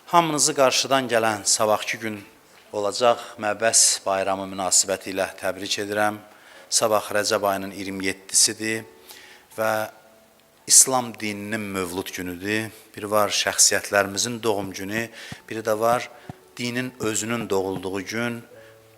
Hamınızı qarşıdan gələn sabahki gün olacaq Məbəs bayramı münasibəti ilə təbrik edirəm. Sabah Rəcəb ayının 27-sidir və İslam dininin mövlud günüdür. Biri var şəxsiyyətlərimizin doğum günü, biri də var dinin özünün doğulduğu gün.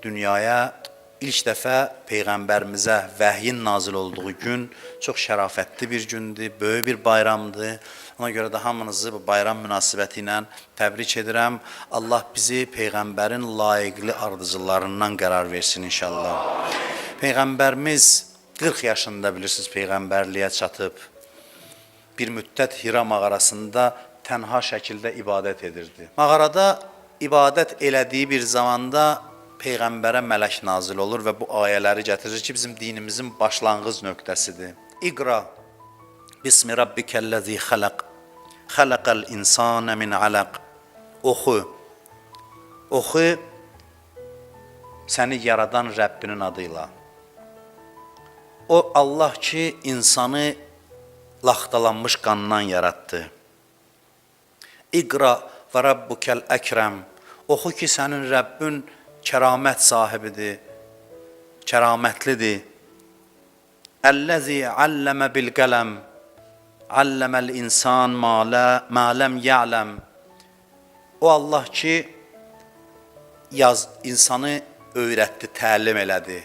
Dünyaya ilk dəfə Peyğəmbərimizə vəhyin nazil olduğu gün çox şərafətli bir gündür, böyük bir bayramdır. Ona görə də hamınızı bu bayram münasibəti ilə təbrik edirəm. Allah bizi Peyğəmbərin layiqli ardıcıllarından qərar versin inşallah. Peyğəmbərimiz 40 yaşında bilirsiniz Peyğəmbərliyə çatıb. Bir müddət Hira mağarasında tənha şəkildə ibadət edirdi. Mağarada ibadət elədiyi bir zamanda Peyğəmbərə mələk nazil olur və bu ayələri gətirir ki, bizim dinimizin başlanğıc nöqtəsidir. İqra, Bismi Rabbikəl-ləzi xələq, xələqəl insənə min aləq. Oxu, oxu səni yaradan Rəbbinin adıyla. O Allah ki, insanı laxtalanmış qandan yaratdı. İqra və Rabbukəl əkrəm. Oxu ki, sənin Rəbbin kəramət sahibidir, kəramətlidir. Əlləzi alləmə bil qələm, alləməl insan mə ləm ya'ləm. O Allah ki, insanı öyrətdi, təlim elədi.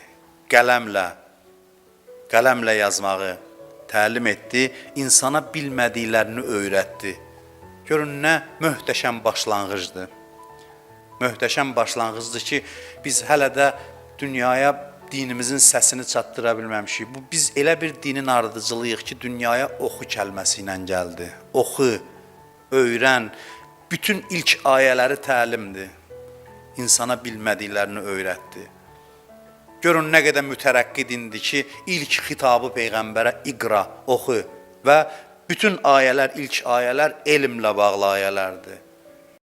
Qələmlə yazmağı təlim etdi, insana bilmədiklərini öyrətdi. Görün, nə möhtəşəm başlanğıcdır. Möhtəşəm başlanğıcdır ki, biz hələ də dünyaya dinimizin səsini çatdıra bilməmişik. Biz elə bir dinin ardıcılıyıq ki, dünyaya oxu kəlməsi ilə gəldi. Oxu, öyrən, bütün ilk ayələri təlimdir. İnsana bilmədiklərini öyrətdi. Görün, nə qədər mütərəqqi dindir ki, ilk xitabı Peyğəmbərə iqra, oxu və bütün ayələr, ilk ayələr elmlə bağlı ayələrdir.